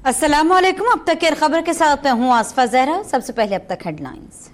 अस्सलामुअलैकुम। अब तक की खबर के साथ मैं हूं आसफा जहरा। सबसे पहले अब तक हेडलाइंस।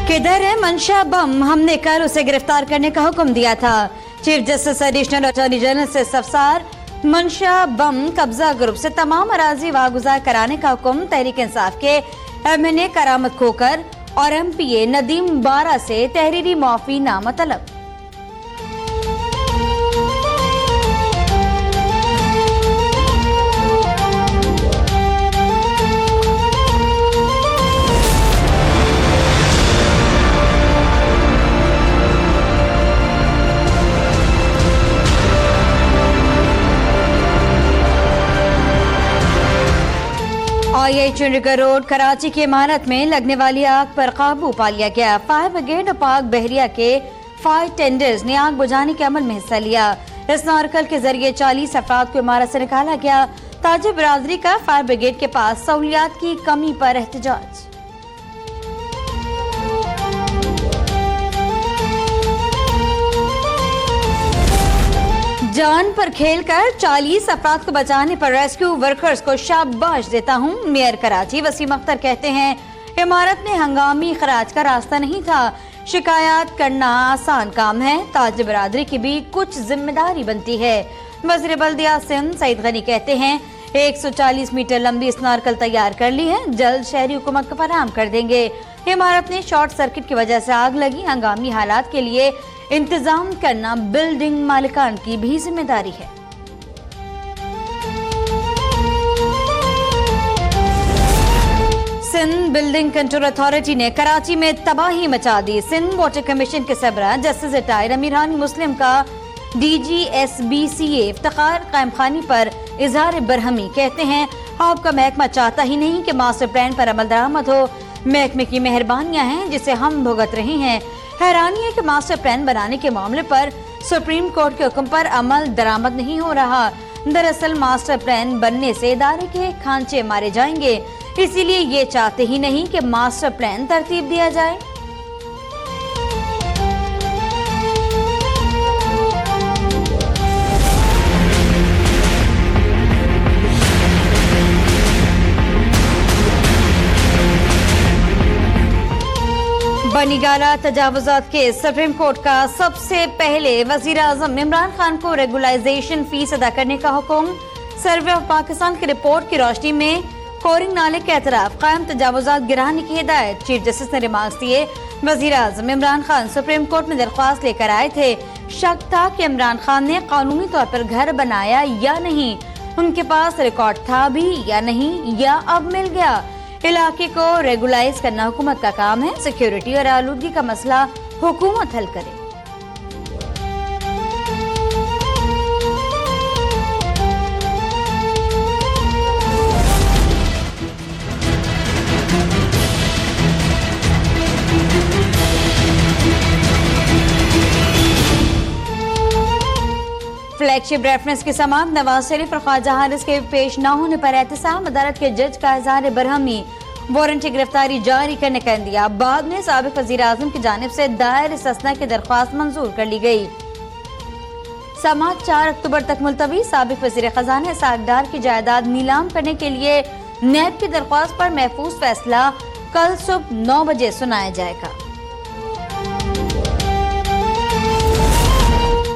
किधर है मंशा बम, हमने कल उसे गिरफ्तार करने का हुक्म दिया था। Chief justice additional attorney general से इस्तफसार। मंशा बम कब्जा ग्रुप से तमाम अराजी वागुजार कराने का हुक्म। तहरीक इंसाफ के MNA करामत खोकर और MPA नदीम बारा से तहरीरी माफी नामा तलब। IH चंडीगढ़ रोड कराची की इमारत में लगने वाली आग पर काबू पा लिया गया। फायर ब्रिगेड और पाक बहरिया के फायर टेंडर्स ने आग बुझाने के अमल में हिस्सा लिया। इस नारकल के जरिए 40 अफराद को इमारत से निकाला गया। ताजिर बिरादरी का फायर ब्रिगेड के पास सहूलियात की कमी पर एहतजाज। जान पर खेलकर 40 अफराद को बचाने पर रेस्क्यू वर्कर्स को शाबाश देता हूं। मेयर कराची वसीम अख्तर कहते हैं, इमारत में हंगामी खराज का रास्ता नहीं था। शिकायत करना आसान काम है, ताजिर बिरादरी की भी कुछ जिम्मेदारी बनती है। वज़ीर बल्दिया सिंध सईद गनी कहते हैं, 140 मीटर लंबी इस नारकल तैयार कर ली है, जल्द शहरी हुकूमत को फराहम कर देंगे। इमारत में शॉर्ट सर्किट की वजह से आग लगी। हंगामी हालात के लिए इंतजाम करना बिल्डिंग मालिकान की भी जिम्मेदारी है। सिंध बिल्डिंग कंट्रोल अथॉरिटी ने कराची में तबाही मचा दी। सिंध वाटर कमीशन के सरबराह जस्टिस रिटायर्ड अमीरान मुस्लिम का DGSBCA इफ्तिखार कायम खानी पर इजहार बरहमी। कहते हैं, आपका महकमा चाहता ही नहीं कि मास्टर प्लान पर अमल दरामद हो। महकमे की मेहरबानियां हैं जिसे हम भुगत रहे हैं। हैरानी है कि मास्टर प्लान बनाने के मामले पर सुप्रीम कोर्ट के हुक्म पर अमल दरामद नहीं हो रहा। दरअसल मास्टर प्लान बनने से इदारे के खांचे मारे जाएंगे, इसीलिए ये चाहते ही नहीं कि मास्टर प्लान तरतीब दिया जाए। बनीगाला तजावुजात के सुप्रीम कोर्ट का सबसे पहले वजीर आजम इमरान खान को रेगुलाइजेशन फीस अदा करने का हुक्म। सर्वे ऑफ पाकिस्तान की रिपोर्ट की रोशनी में कोरिंग नाले के अतराफ कायम तजावुजात गिराने की हिदायत। चीफ जस्टिस ने रिमार्क्स दिए, वजीर आजम इमरान खान सुप्रीम कोर्ट में दरख्वास्त लेकर आए थे। शक था कि इमरान खान ने कानूनी तौर पर घर बनाया या नहीं, उनके पास रिकॉर्ड था भी या नहीं, या अब मिल गया। इलाके को रेगुलाइज करना हुकूमत का काम है। सिक्योरिटी और आलूदगी का मसला हुकूमत हल करे। फ्लैगशिप रेफरेंस की समात नवाज शरीफ और ख्वाजा हारिस के पेश न होने पर एहतसाब। अदालत के जज का इजहार बरहमी। वारंटी गिरफ्तारी जारी करने का इंदिया। बाद में साबिक वजीर आजम की जानिब से दायर इस्तिस्ना की दरख्वास्त मंजूर कर ली गई। समात 4 अक्टूबर तक मुलतवी। साबिक वजीर खजाना इसहाक डार की जायदाद नीलाम करने के लिए नैब की दरख्वास्त पर महफूज फैसला कल सुबह 9 बजे सुनाया जाएगा।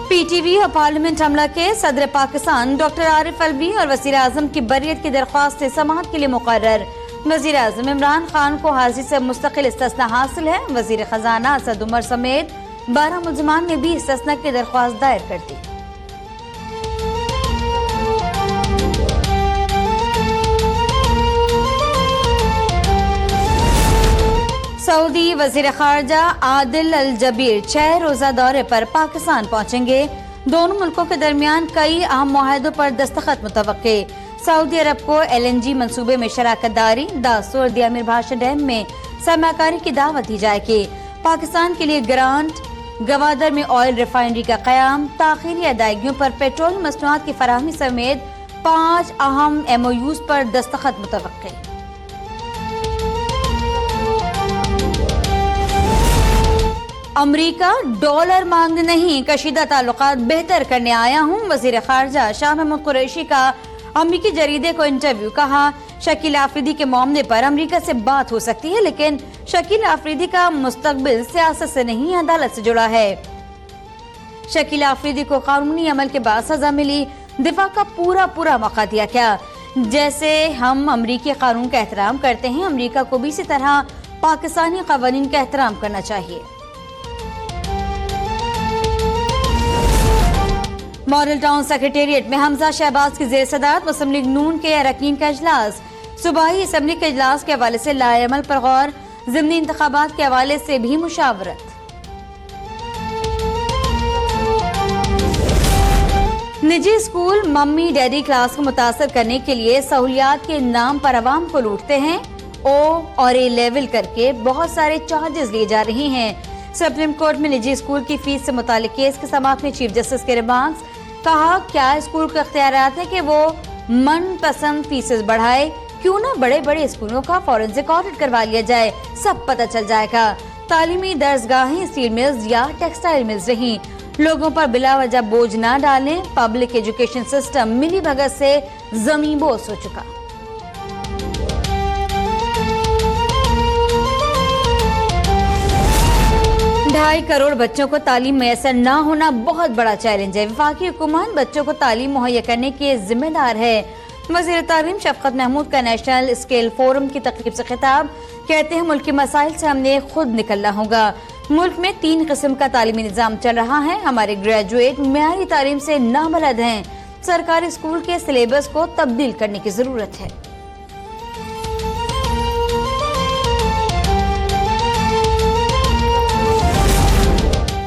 PTV और पार्लियामेंट हमला के सदर पाकिस्तान डॉक्टर आरिफ अलवी और वजीर आजम की बरियत की दरख्वास्त समाअत के लिए मुकर्रर। वजीर आजम इमरान खान को हाजिर से मुस्तकिल इस्तिस्ना हासिल है। वजीर खजाना असद उमर समेत 12 मुलजमान ने भी इस्तिस्ना की दरख्वास्त दायर कर दी। सऊदी वजीर खारजा आदिल अल जबीर 6 रोजा दौरे पर पाकिस्तान पहुंचेंगे। दोनों मुल्कों के दरमियान कई अहम मुआहदों पर दस्तखत मुतवक्के। सऊदी अरब को LNG मंसूबे में शराकत दारी। दासो और दियामिर भाषा डैम में सरमाकारी की दावत दी जाएगी। पाकिस्तान के लिए ग्रांट, गवादर में ऑयल रिफाइनरी का कयाम, ताखीरी अदायगियों पर पेट्रोल मसनूआत की फराहमी समेत 5 अहम MOUs पर दस्तखत मुतवक्के। अमरीका डॉलर मांगने नहीं, कशीदा ताल्लुकात बेहतर करने आया हूँ। वजीर खारजा शाह महमूद कुरैशी का अमरीकी जरीदे को इंटरव्यू। कहा, शकील आफरीदी के मामले पर अमरीका से बात हो सकती है, लेकिन शकील आफरीदी का मुस्तकबिल सियासत से नहीं, अदालत से जुड़ा है। शकील आफरीदी को कानूनी अमल के बाद सजा मिली, दिफा का पूरा मौका दिया गया। जैसे हम अमरीकी कानून का एहतराम करते हैं, अमरीका को भी इसी तरह पाकिस्तानी कवानीन का एहतराम करना चाहिए। मॉडल टाउन सेक्रेटेरिएट में हमजा शहबाज की जेर सदारत मुस्लिम लीग नून के अरकान का इजलास। सूबाई असम्बली के इजलास के हवाले से लाएअमल पर गौर, ज़िमनी इंतखाबात के हवाले से भी मुशावरत। निजी स्कूल मम्मी डैडी क्लास को मुतासर करने के लिए सहूलियात के नाम पर अवाम को लूटते हैं। ओ और ए लेवल करके बहुत सारे चार्जेस लिए जा रहे हैं। सुप्रीम कोर्ट में निजी स्कूल की फीस से मुतालिक केस के समाअत में चीफ जस्टिस के रिमार्क्स। कहा, क्या स्कूल को इख्तियारात है कि वो मनपसंद फीसेस बढ़ाए? क्यों ना बड़े बड़े स्कूलों का फॉरेंसिक ऑडिट करवा लिया जाए, सब पता चल जाएगा। तालीमी दर्सगाहें स्टील मिल्स या टेक्सटाइल मिल्स रही, लोगों पर बिला वजह बोझ ना डालें। पब्लिक एजुकेशन सिस्टम मिली भगत से ज़मींबोस हो चुका। ढाई करोड़ बच्चों को तालीम मैसर न होना बहुत बड़ा चैलेंज है। वफाकी हुकूमत बच्चों को तालीम मुहैया करने के जिम्मेदार है। वज़ीर तालीम शफकत महमूद का नेशनल स्केल फोरम की तकरीब से खिताब। कहते हैं, मुल्क के मसाइल से हमने खुद निकलना होगा। मुल्क में 3 किस्म का तालीमी निज़ाम चल रहा है। हमारे ग्रेजुएट मेयारी तालीम से नाबलद हैं। सरकारी स्कूल के सिलेबस को तब्दील करने की जरूरत है।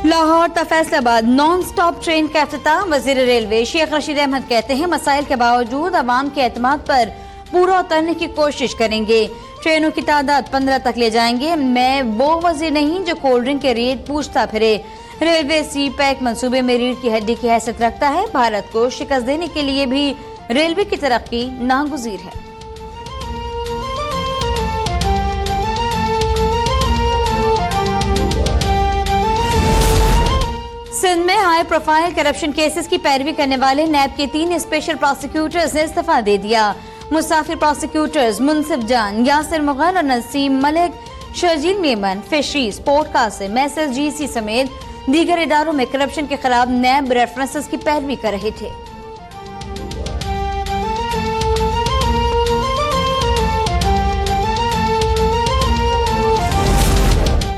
लाहौर ता फैसलाबाद नॉन स्टॉप ट्रेन का इफ्तिताह। वजीर रेलवे शेख रशीद अहमद कहते हैं, मसाइल के बावजूद अवाम के एतमाद पर पूरा उतरने की कोशिश करेंगे। ट्रेनों की तादाद 15 तक ले जाएंगे। मैं वो वजीर नहीं जो कोल्ड ड्रिंक के रेट पूछता फिरे। रेलवे सी पैक मंसूबे में रीढ़ की हड्डी की हैसियत रखता है। भारत को शिकस्त देने के लिए भी रेलवे की तरक्की नागुज़ीर है। सिंध में हाई प्रोफाइल करप्शन केसेस की पैरवी करने वाले नैब के 3 स्पेशल प्रोसिक्यूटर्स ने इस्तीफा दे दिया। मुसाफिर प्रोसिक्यूटर्स मुनसिफ जान, यासिर मुगल और Naseem Malik, Sharjeel Memon, fisheries, port Qasim, SSGC समेत दीगर इदारों में करप्शन के खिलाफ नैब रेफरेंसेस की पैरवी कर रहे थे।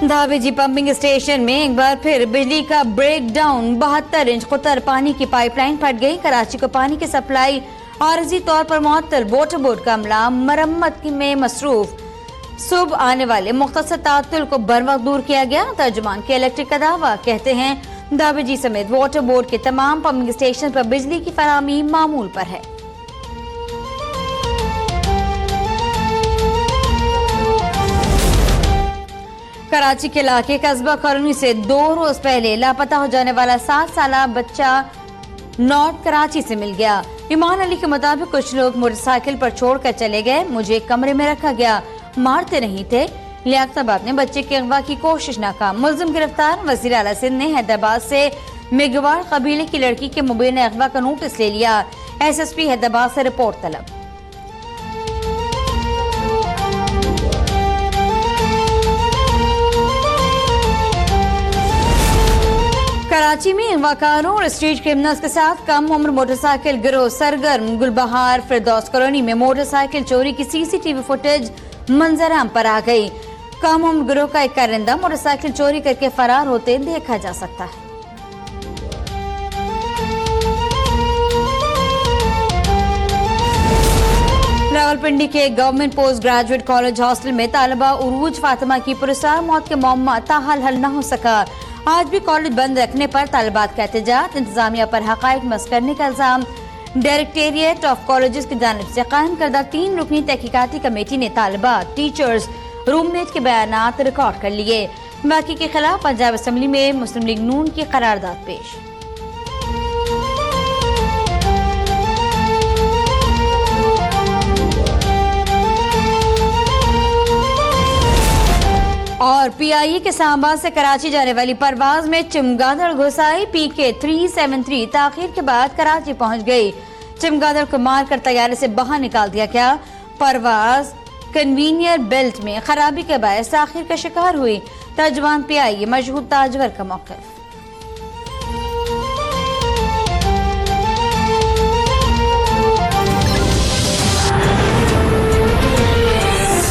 धावेजी पंपिंग स्टेशन में एक बार फिर बिजली का ब्रेकडाउन। 72 इंच कुतर पानी की पाइपलाइन फट गई। कराची को पानी की सप्लाई आरजी तौर पर मुअत्तल। वाटर बोर्ड का अमला मरम्मत में मसरूफ। सुबह आने वाले मुख्तसर तातुल को बर वक्त दूर किया गया। तर्जुमान के इलेक्ट्रिक का दावा। कहते हैं, धावेजी समेत वाटर बोर्ड के तमाम पंपिंग स्टेशन पर बिजली की फराहमी मामूल पर है। कराची के इलाके कस्बा कॉलोनी से 2 रोज पहले लापता हो जाने वाला 7 साला बच्चा नॉर्थ कराची से मिल गया। इमान अली के मुताबिक कुछ लोग मोटरसाइकिल पर छोड़कर चले गए। मुझे कमरे में रखा गया, मारते नहीं थे। लियाकताबाद ने बच्चे के अगवा की कोशिश नाकाम। मुलजिम गिरफ्तार। वजीर आला सिंध ने हैदराबाद से मेघवाड़ कबीले की लड़की के मुबीना अगवा का नोटिस ले लिया। SSP हैदराबाद से रिपोर्ट तलब। कराची में अगवाकारों और स्ट्रीट क्रिमिनल्स के साथ कम उम्र मोटरसाइकिल गिरोह सरगर्म। गुलबहार फिरदौस कॉलोनी में मोटरसाइकिल चोरी की CCTV फुटेज मंजराम पर आ गई। कम उम्र गिरोह का एक कारिंदा मोटरसाइकिल चोरी करके फरार होते देखा जा सकता है। रावलपिंडी के government post graduate college hostel में तालिबा उरूज फातिमा की पुरस्कार मौत के मामला ताहाल हल न हो सका। आज भी कॉलेज बंद रखने पर तालिबात का एहतजाज। इंतजामिया पर हकायक मस करने का इल्जाम। डायरेक्टोरेट ऑफ कॉलेजेस की जानिब से कायम करदा 3 रुकनी तहकीकाती कमेटी ने तालिबात, टीचर्स, रूममेट के बयानात रिकॉर्ड कर लिए। बाकी के खिलाफ पंजाब असम्बली में मुस्लिम लीग नून की करारदाद पेश। और PIE के सांबा से कराची जाने वाली परवाज में चमगादड़ घुस आई। PK 373 ताखीर के बाद कराची पहुंच गई। चमगादड़ को मारकर तैयारे से बाहर निकाल दिया गया। परवाज कन्वीनियर बेल्ट में खराबी के बायस ताखीर का शिकार हुई। तर्जुमान PIE मशहूर ताजवर का मौक़िफ़।